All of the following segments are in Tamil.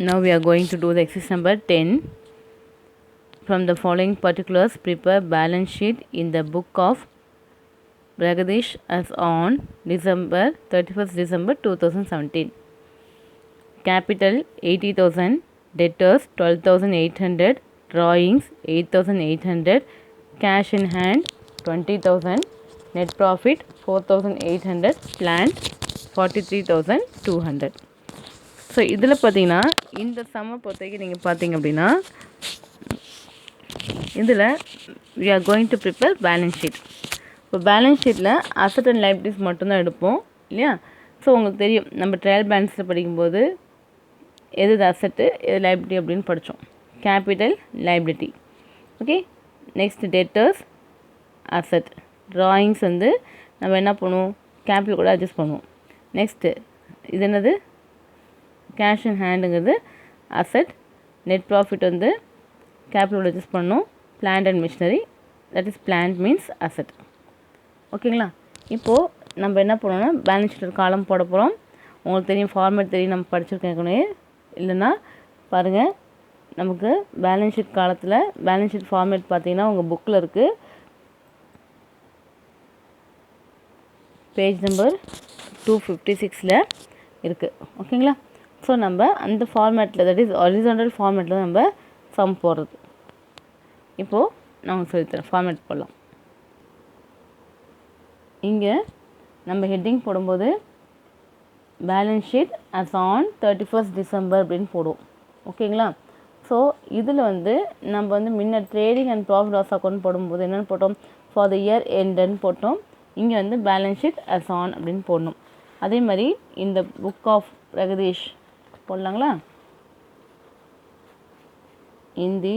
Now we are going to do the exercise number 10. From the following particulars, prepare balance sheet in the book of Bragadish as on December 31st December 2017. Capital 80,000, debtors 12,800, drawings 8,800, cash in hand 20,000, net profit 4,800, plant 43,200. So இதில் பார்த்தீங்கன்னா இந்த சம்மை பொறுத்தவரைக்கும் நீங்கள் பார்த்தீங்க அப்படின்னா இதில் we are going to prepare balance sheet. இப்போ பேலன்ஸ் ஷீட்டில் அசட் அண்ட் லைபிலிட்டிஸ் மட்டும்தான் எடுப்போம் இல்லையா. ஸோ உங்களுக்கு தெரியும் நம்ம ட்ரையல் பேலன்ஸில் படிக்கும்போது எது அசட்டு எது லைபிலிட்டி அப்படின்னு படித்தோம். Capital liability. Okay, next debtors asset. Drawings வந்து நம்ம என்ன பண்ணுவோம், கேபிட்டல் கூட அட்ஜஸ்ட் பண்ணுவோம். நெக்ஸ்ட்டு இது என்னது, கேஷ் இன் ஹேண்டுங்கிறது அசட். நெட் ப்ராஃபிட் வந்து கேபிட்டல் அட்ஜஸ்ட் பண்ணணும். Plant and machinery, that is plant means asset. ஓகேங்களா. இப்போது நம்ம என்ன பண்ணோன்னா பேலன்ஸ் ஷீட் காலம் போட போகிறோம். உங்களுக்கு தெரியும், ஃபார்மேட் தெரியும், நம்ம படிச்சிருக்கேன். இல்லைன்னா பாருங்கள், நமக்கு பேலன்ஸ் ஷீட் காலத்தில் பேலன்ஸ் ஷீட் ஃபார்மேட் பார்த்தீங்கன்னா உங்கள் புக்கில் இருக்குது, பேஜ் நம்பர் 256 இருக்குது. ஓகேங்களா. ஸோ நம்ம அந்த ஃபார்மேட்டில், தட் இஸ் ஹாரிசான்டல் ஃபார்மேட்டில் தான் நம்ம சம் போடுறது. இப்போது நான் உங்களுக்கு சொல்லித்தரேன், ஃபார்மேட் போடலாம். இங்கே நம்ம ஹெட்டிங் போடும்போது balance sheet us on 31st December அப்படின்னு போடுவோம். ஓகேங்களா. ஸோ இதில் வந்து நம்ம வந்து முன்ன trading and profit loss account போடும்போது என்னென்னு போட்டோம், ஃபார் த இயர் எண்டுன்னு போட்டோம். இங்கே வந்து பேலன்ஸ் ஷீட் அஸ் ஆன் அப்படின்னு போடணும். அதே மாதிரி இந்த புக் ஆஃப் பிரகதீஷ் போடலாங்களா. In the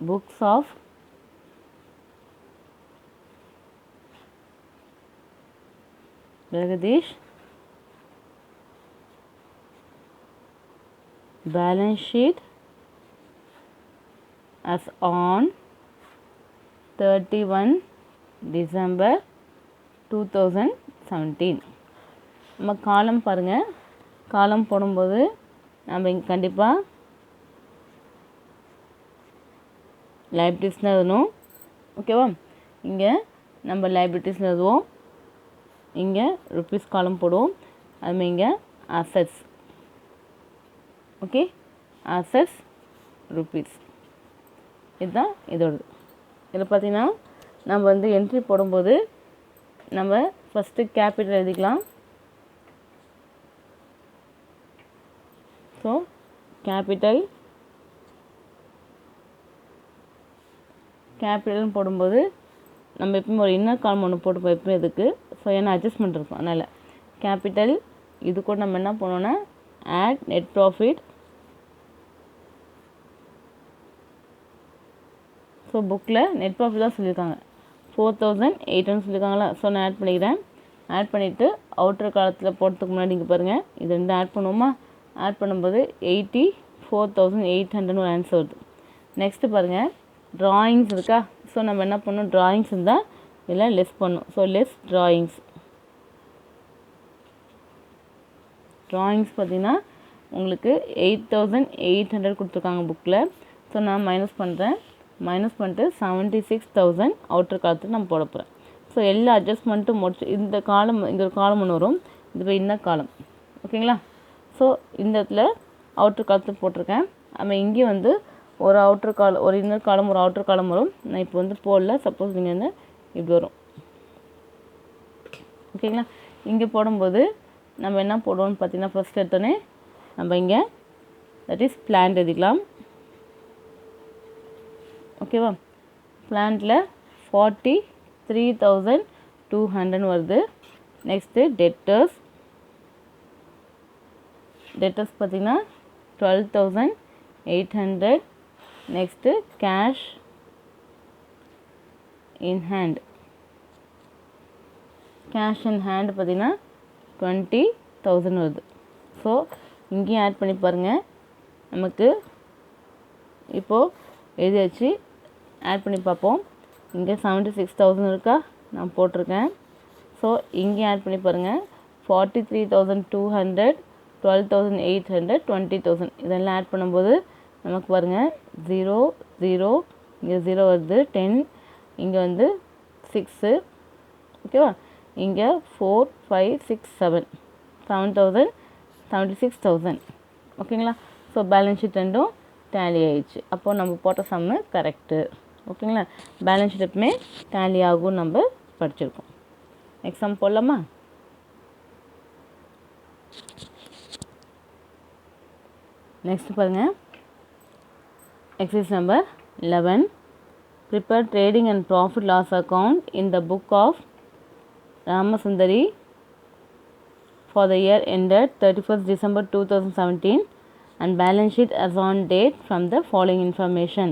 books of Pragadeesh balance sheet as on 31 December 2017. நம்ம காலம் பாருங்கள், காலம் போடும்போது நம்ம இங்கே கண்டிப்பாக லைபிலிட்டிஸ் தான் எழுதணும். ஓகேவா. இங்கே நம்ம லைபிலிட்டிஸ் எழுதுவோம், இங்கே ருப்பீஸ் காலம் போடுவோம். அதுமாதிரி இங்கே அசட்ஸ். ஓகே, அசட்ஸ் ருப்பீஸ், இதுதான் இதோடது. இதில் பார்த்தீங்கன்னா நம்ம வந்து என்ட்ரி போடும்போது நம்ம ஃபஸ்ட்டு கேபிட்டல் எழுதிக்கலாம். ஸோ கேபிட்டல்னு போடும்போது நம்ம எப்பவுமே ஒரு இன்னர் காலம் ஒன்று போட்டுப்போம் எப்பவுமே இதுக்கு. ஸோ ஏன்னா அட்ஜஸ்ட்மெண்ட் இருக்கும், அதனால் கேபிட்டல். இது கூட நம்ம என்ன பண்ணோன்னா ஆட் நெட் ப்ராஃபிட். ஸோ புக்கில் நெட் ப்ராஃபிட் தான் சொல்லியிருக்காங்க, 4,800 சொல்லியிருக்காங்களா. ஸோ நான் ஆட் பண்ணிக்கிறேன். ஆட் பண்ணிவிட்டு அவுட்டர் காலத்தில் போடுறதுக்கு முன்னாடி இங்கே பாருங்கள், இது ரெண்டு ஆட் பண்ணுவோமா. ஆட் பண்ணும்போது 84,800 ஒரு ஆன்சர் வருது. நெக்ஸ்ட்டு பாருங்கள், ட்ராயிங்ஸ் இருக்கா. ஸோ நம்ம என்ன பண்ணணும், ட்ராயிங்ஸ் இருந்தால் இதில் லெஸ் பண்ணணும். So less drawings. ட்ராயிங்ஸ் பார்த்திங்கன்னா உங்களுக்கு 8,800 கொடுத்துருக்காங்க புக்கில். ஸோ நான் மைனஸ் பண்ணுறேன். மைனஸ் பண்ணிட்டு 76,000 அவுட்டர் காலத்தில் நான் போட போகிறேன். ஸோ எல்லா அட்ஜஸ்ட்மெண்ட்டும் முடிச்சு இந்த காலம், இங்கே ஒரு காலம் ஒன்று வரும், இது போய் இன்னர் காலம். ஓகேங்களா. ஸோ இந்த இடத்துல அவுட்டர் காலத்தில் போட்டிருக்கேன். நம்ம இங்கே வந்து ஒரு அவுட்டர் காலம், ஒரு இன்னர் காலம், ஒரு அவுட்டர் காலம் வரும். நான் இப்போ வந்து போடல, சப்போஸ் நீங்கள் வந்து இப்படி வரும். ஓகேங்களா. இங்கே போடும்போது நம்ம என்ன போடுவோம்னு பார்த்தீங்கன்னா, ஃபஸ்ட் எடுத்தோடனே நம்ம இங்கே தட் இஸ் பிளான்ட் எழுதிக்கலாம். ஓகேவா. பிளான்ட்டில் 43,200 வருது. நெக்ஸ்ட்டு டெட்டர்ஸ் பார்த்திங்கன்னா 12,800. Next cash in hand. Cash in hand பார்த்திங்கன்னா 20,000 வருது. ஸோ இங்கேயும் ஆட் பண்ணி பாருங்கள். நமக்கு இப்போது எழுதியாச்சு, ஆட் பண்ணி பார்ப்போம். இங்கே 76,000 இருக்கா, நான் போட்டிருக்கேன். ஸோ இங்கேயும் ஆட் பண்ணி பாருங்கள். 43,200 12,800 20,000 இதெல்லாம் ஆட் பண்ணும்போது நமக்கு பாருங்கள் 0 0 இங்கே 0 வருது 10 இங்கே வந்து 6 ஓகேவா இங்கே 4 5 6 7 7,000 76,000 ஓகேங்களா ஸோ பேலன்ஸ் ஷீட் ரெண்டும் டேலி ஆயிடுச்சு அப்போது நம்ம போட்ட சம்மு கரெக்டு ஓகேங்களா பேலன்ஸ் ஷீட் எப்பவுமே டேலி ஆகும் நம்ம படிச்சிருக்கோம் எக்ஸாம் போடலாமா நெக்ஸ்ட் பாருங்கள் exercise number 11 prepare trading and profit loss account in the book of Ramasundari for the year ended 31st December 2017 and balance sheet as on date from the following information.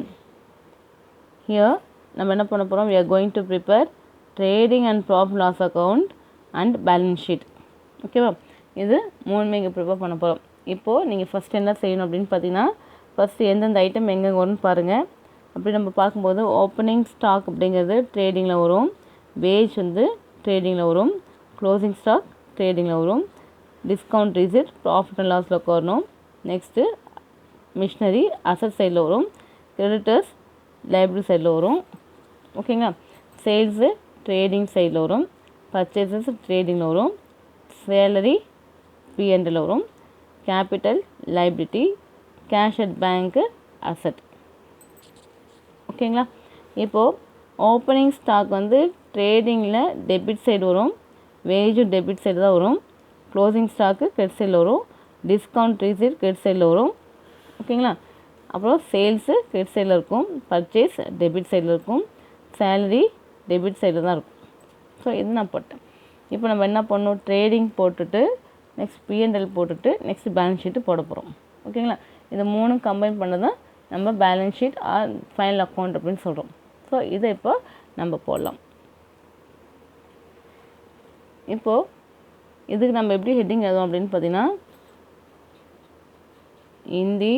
Here நம்ம என்ன பண்ண போகிறோம் we are going to prepare trading and profit loss account and balance sheet ஓகேவா இது மூணுமே இங்கே ப்ரிப்பேர் பண்ண போகிறோம் இப்போது நீங்கள் ஃபஸ்ட் என்ன செய்யணும் அப்படின்னு பார்த்தீங்கன்னா ஃபஸ்ட்டு எந்தெந்த ஐட்டம் எங்கே வரும்னு பாருங்கள் அப்படி நம்ம பார்க்கும்போது ஓப்பனிங் ஸ்டாக் அப்படிங்கிறது ட்ரேடிங்கில் வரும் வேஜ் வந்து ட்ரேடிங்கில் வரும் க்ளோசிங் ஸ்டாக் ட்ரேடிங்கில் வரும் டிஸ்கவுண்ட் ரிசிப்ட் ப்ராஃபிட் அண்ட் லாஸில் வரணும் நெக்ஸ்ட்டு மிஷினரி அசட் சைடில் வரும் கிரெடிட்டர்ஸ் லைப்ரரி சைடில் வரும் ஓகேங்களா சேல்ஸு ட்ரேடிங் சைடில் வரும் பர்ச்சேசஸ் ட்ரேடிங்கில் வரும் சேலரி பிஎன்டில் வரும் capital liability cash at bank asset ஓகேங்களா இப்போது ஓப்பனிங் ஸ்டாக் வந்து ட்ரேடிங்கில் டெபிட் சைடு வரும் வேஜும் டெபிட் சைடு தான் வரும் க்ளோசிங் ஸ்டாக்கு கிரெடிட் சைடில் வரும் டிஸ்கவுண்ட் ரிசிப்ட் கிரெடிட் சைடில் வரும் ஓகேங்களா அப்புறம் சேல்ஸு கிரெடிட் சைடில் இருக்கும் பர்ச்சேஸ் டெபிட் சைடில் இருக்கும் சேலரி டெபிட் சைடில் தான் இருக்கும் ஸோ இது நான் போட்டேன் இப்போ நம்ம என்ன பண்ணணும் ட்ரேடிங் போட்டுட்டு நெக்ஸ்ட் பிஎன்எல் போட்டுட்டு நெக்ஸ்ட் பேலன்ஸ் ஷீட்டு போட போகிறோம் ஓகேங்களா இது மூணும் கம்பைன் பண்ண தான் நம்ம balance sheet or final account அப்படின்னு சொல்கிறோம் ஸோ இதை இப்போ நம்ம போடலாம் இப்போது இதுக்கு நம்ம எப்படி ஹெட்டிங் எழுதுவோம் அப்படின்னு பார்த்தீங்கன்னா in the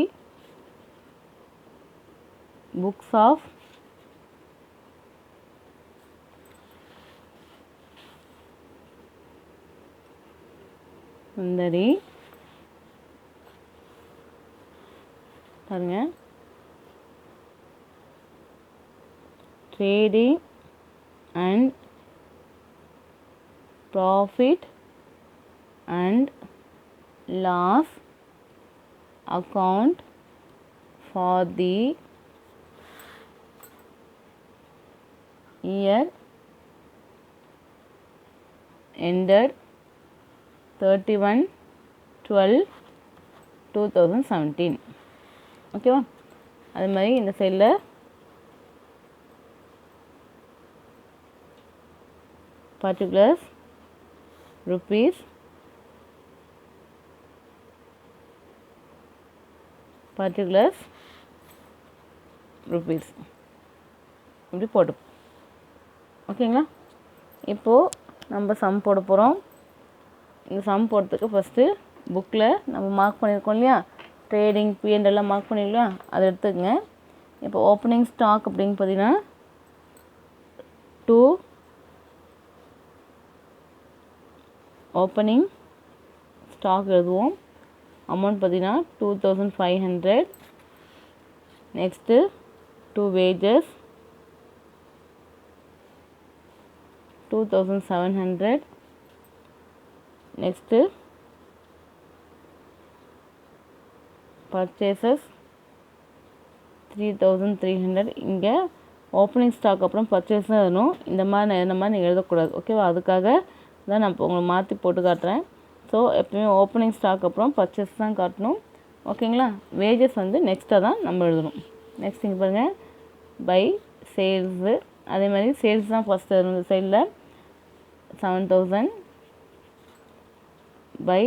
books of Sundari பாருங்க trading and profit and loss account for the year ended 31/12/2017 ஓகேவா அது மாதிரி இந்த சைடில் particulars rupees particulars rupees இப்படி போட்டு ஓகேங்களா இப்போது நம்ம சம் போட போகிறோம் இந்த சம் போடுறதுக்கு ஃபஸ்ட்டு புக்கில் நம்ம மார்க் பண்ணியிருக்கோம் இல்லையா ட்ரேடிங் பிஎன்எல்லாம் மார்க் பண்ணிடலாம் அதை எடுத்துக்கங்க இப்போ ஓப்பனிங் ஸ்டாக் அப்படின்னு பார்த்தீங்கன்னா 2 ஓப்பனிங் ஸ்டாக் எழுதுவோம் அமௌண்ட் பார்த்தீங்கன்னா 2,500 நெக்ஸ்ட்டு 2 wages 2,700 நெக்ஸ்ட்டு பர்ச்சேசஸ் 3,300 இங்கே ஓப்பனிங் ஸ்டாக் அப்புறம் பர்ச்சேஸ் தான் எழுதணும் இந்த மாதிரி நீங்கள் எழுதக்கூடாது ஓகேவா அதுக்காக தான் நான் இப்போ உங்களை மாற்றி போட்டு காட்டுறேன் ஸோ எப்பவுமே ஓப்பனிங் ஸ்டாக் அப்புறம் பர்ச்சேஸ் தான் காட்டணும் ஓகேங்களா வேஜஸ் வந்து நெக்ஸ்ட்டாக தான் நம்ம எழுதணும் நெக்ஸ்ட் இங்கே பாருங்கள் பை சேல்ஸு அதே மாதிரி சேல்ஸ் தான் ஃபஸ்ட்டு எழுதணும் இந்த சைடில் 7,000 பை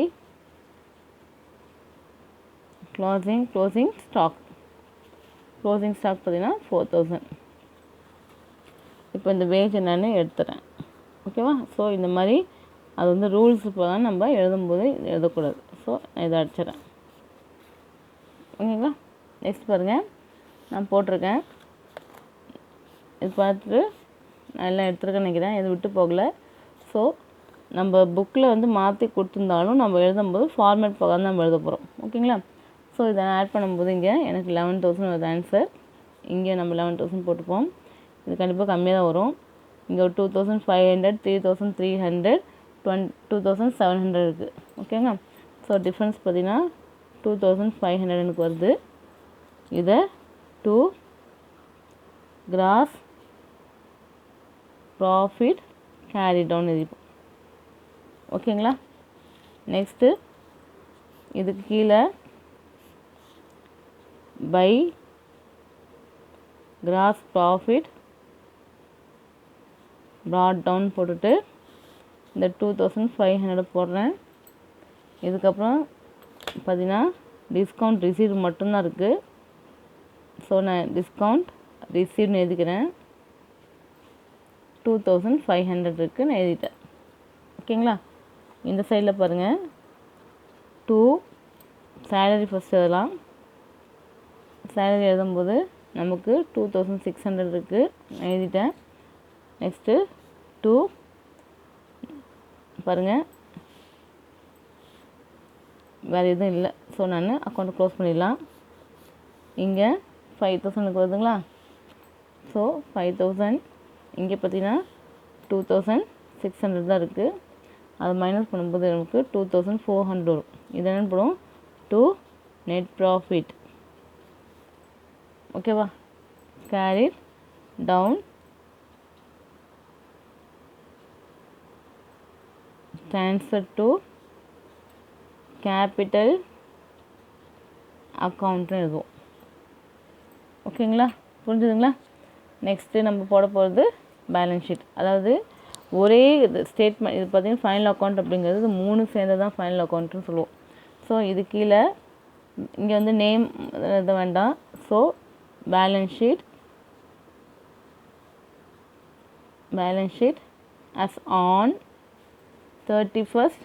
க்ளோசிங் ஸ்டாக் பார்த்தீங்கன்னா 4,000 இப்போ இந்த வேஜ் என்னன்னு எடுத்துகிறேன் ஓகேவா ஸோ இந்த மாதிரி அது வந்து ரூல்ஸ் இப்போ தான் நம்ம எழுதும்போது எழுதக்கூடாது ஸோ நான் இதை அடிச்சிடறேன் ஓகேங்களா நெக்ஸ்ட் பாருங்கள் நான் போட்டிருக்கேன் இது பார்த்துட்டு நான் எல்லாம் எடுத்துருக்கேன்னு நினைக்கிறேன் இது விட்டு போகலை ஸோ நம்ம புக்கில் வந்து மாற்றி கொடுத்துருந்தாலும் நம்ம எழுதும்போது ஃபார்மேட் பக்கம் நம்ம எழுத போகிறோம். ஓகேங்களா? ஸோ இதை ஆட் பண்ணும்போது இங்கே எனக்கு 11,000 வருது ஆன்சர். இங்கே நம்ம 11,000 போட்டுப்போம். இது கண்டிப்பாக கம்மியாக தான் வரும். இங்கே ஒரு 2,500, 3,300, 2,700 இருக்குது. ஓகேங்க? ஸோ டிஃப்ரென்ஸ் பார்த்தீங்கன்னா 2,500 எனக்கு வருது. இதை 2 கிராஸ் ப்ராஃபிட் கேரி டவுன் எழுதிப்போம். ஓகேங்களா? நெக்ஸ்ட்டு இதுக்கு கீழே by gross profit brought down போட்டுட்டு இந்த 2,500 போடுறேன். இதுக்கப்புறம் பார்த்தீங்கன்னா டிஸ்கவுண்ட் ரிசீவ் மட்டும்தான் இருக்குது. ஸோ நான் டிஸ்கவுண்ட் ரிசீவ்னு எழுதிக்கிறேன். 2,500 இருக்குது, நான் எழுதிட்டேன். ஓகேங்களா? இந்த சைடில் பாருங்கள், 2 சேலரி ஃபஸ்ட் எழுதலாம். சேலரி எழுதும்போது நமக்கு 2,600 இருக்குது, நான் எழுதிட்டேன். நெக்ஸ்ட்டு 2 பாருங்கள், வேறு எதுவும் இல்லை. ஸோ நான் அக்கௌண்ட்டை க்ளோஸ் பண்ணிடலாம். இங்கே 5,000 வருதுங்களா? ஸோ 5,000 இங்கே பார்த்தீங்கன்னா 2,600 தான் இருக்குது. அதை மைனஸ் பண்ணும்போது நமக்கு 2,400 வரும். இது என்ன போடும்? 2 நெட் ப்ராஃபிட். ஓகேவா? Carry down transfer to capital அக்கௌண்ட்னு எழுதுவோம். ஓகேங்களா? புரிஞ்சுதுங்களா? நெக்ஸ்ட்டு நம்ம போட போகிறது பேலன்ஸ் ஷீட். அதாவது ஒரே ஸ்டேட்மெண்ட், இது பார்த்திங்கன்னா ஃபைனல் அக்கௌண்ட் அப்படிங்கிறது 3 சேர்ந்து தான் ஃபைனல் அக்கௌண்ட்டுன்னு சொல்லுவோம். ஸோ இது கீழே இங்கே வந்து நேம் எழுத வேண்டாம். So balance sheet as on 31st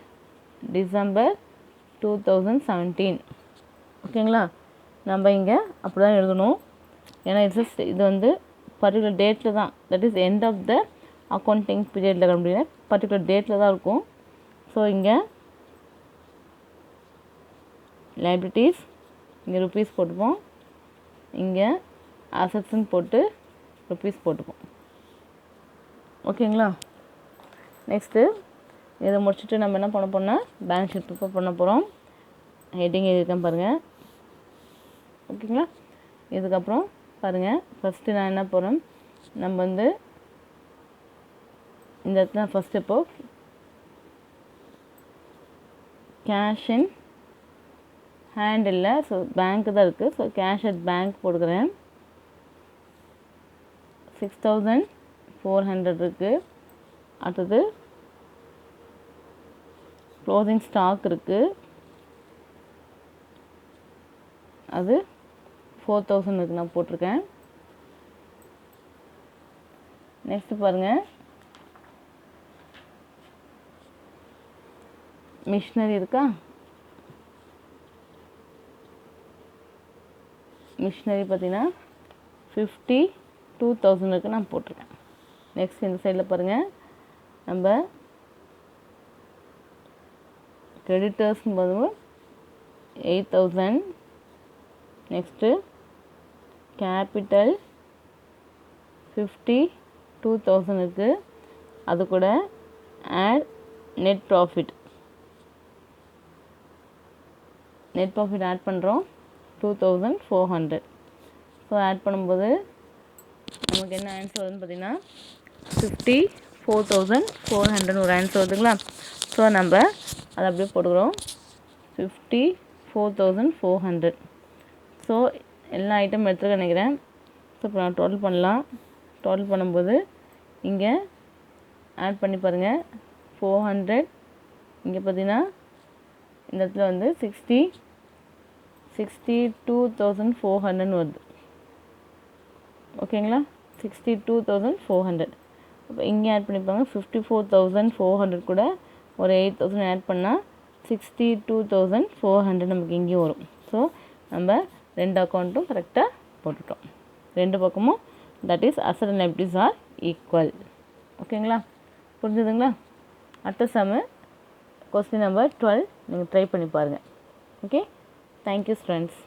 December 2017. ஓகேங்களா? நம்ம இங்கே அப்படி தான் எழுதணும். ஏன்னா இது வந்து பர்டிகுலர் டேட்டில் தான், that is end of the accounting பீரியடில் அப்படின்னா பர்டிகுலர் டேட்டில் தான் இருக்கும். ஸோ இங்கே லைபிலிட்டிஸ், இங்கே ருப்பீஸ் போட்டுப்போம். இங்கே அசட்ஸ்ன்னு போட்டு ருப்பீஸ் போட்டுப்போம். ஓகேங்களா? நெக்ஸ்ட்டு இதை முடிச்சுட்டு நம்ம என்ன பண்ண போனால் பேலன்ஸ் ஷீட் ப்ரிப்பேர் பண்ண போகிறோம். ஹெட்டிங் எழுதியிருக்கேன் பாருங்கள். ஓகேங்களா? இதுக்கப்புறம் பாருங்கள், ஃபஸ்ட்டு நான் என்ன போகிறேன், நம்ம வந்து இந்த இடத்துல ஃபஸ்ட்டு இப்போ கேஷ் இன் ஹேண்ட் இல்லை, ஸோ பேங்க்கு தான் இருக்குது. ஸோ கேஷ் அட் பேங்க் போடுக்கிறேன். 6,400 இருக்குது. அடுத்தது க்ளோசிங் ஸ்டாக் இருக்குது, அது 4,000 இருக்குது, நான் போட்டிருக்கேன். நெக்ஸ்ட்டு பாருங்கள், மிஷினரி இருக்கா? மிஷினரி பார்த்தீங்கன்னா 52,000 இருக்குது, நான் போட்டிருக்கேன். நெக்ஸ்ட் இந்த சைடில் பாருங்கள், நம்ம கிரெடிட்டர்ஸ்னு போதும் 8,000. நெக்ஸ்ட்டு கேபிட்டல் 52,000 இருக்குது, அது கூட ஆட் நெட் ப்ராஃபிட் ஆட் பண்ணுறோம் 2,400. ஸோ ஆட் பண்ணும்போது நமக்கு என்ன ஆன்சர் வருதுன்னு பார்த்தீங்கன்னா 54,400 ஒரு ஆன்சர் வருதுங்களா? ஸோ நம்ம அதை அப்படியே போட்டுக்கிறோம் 54,400. ஸோ எல்லா ஐட்டம் எடுத்துக்க நினைக்கிறேன். ஸோ இப்போ நான் டோட்டல் பண்ணலாம். டோட்டல் பண்ணும்போது இங்கே ஆட் பண்ணி பாருங்கள், 400. இங்கே பார்த்தீங்கன்னா இந்த இடத்துல வந்து 62,400 வருது. ஓகேங்களா? 62,400. அப்போ இங்கே ஆட் பண்ணிப்பாங்க 54,400 கூட ஒரு 8,000 ஆட் பண்ணால் 62,400 நமக்கு இங்கேயும் வரும். ஸோ நம்ம ரெண்டு அக்கௌண்ட்டும் கரெக்டாக போட்டுட்டோம். ரெண்டு பக்கமும் that is asset and liabilities are equal. ஓகேங்களா? புரிஞ்சுதுங்களா? அடுத்த சம்மு கொஸ்டின் நம்பர் 12 நீங்கள் ட்ரை பண்ணி பாருங்கள். Okay, thank you students.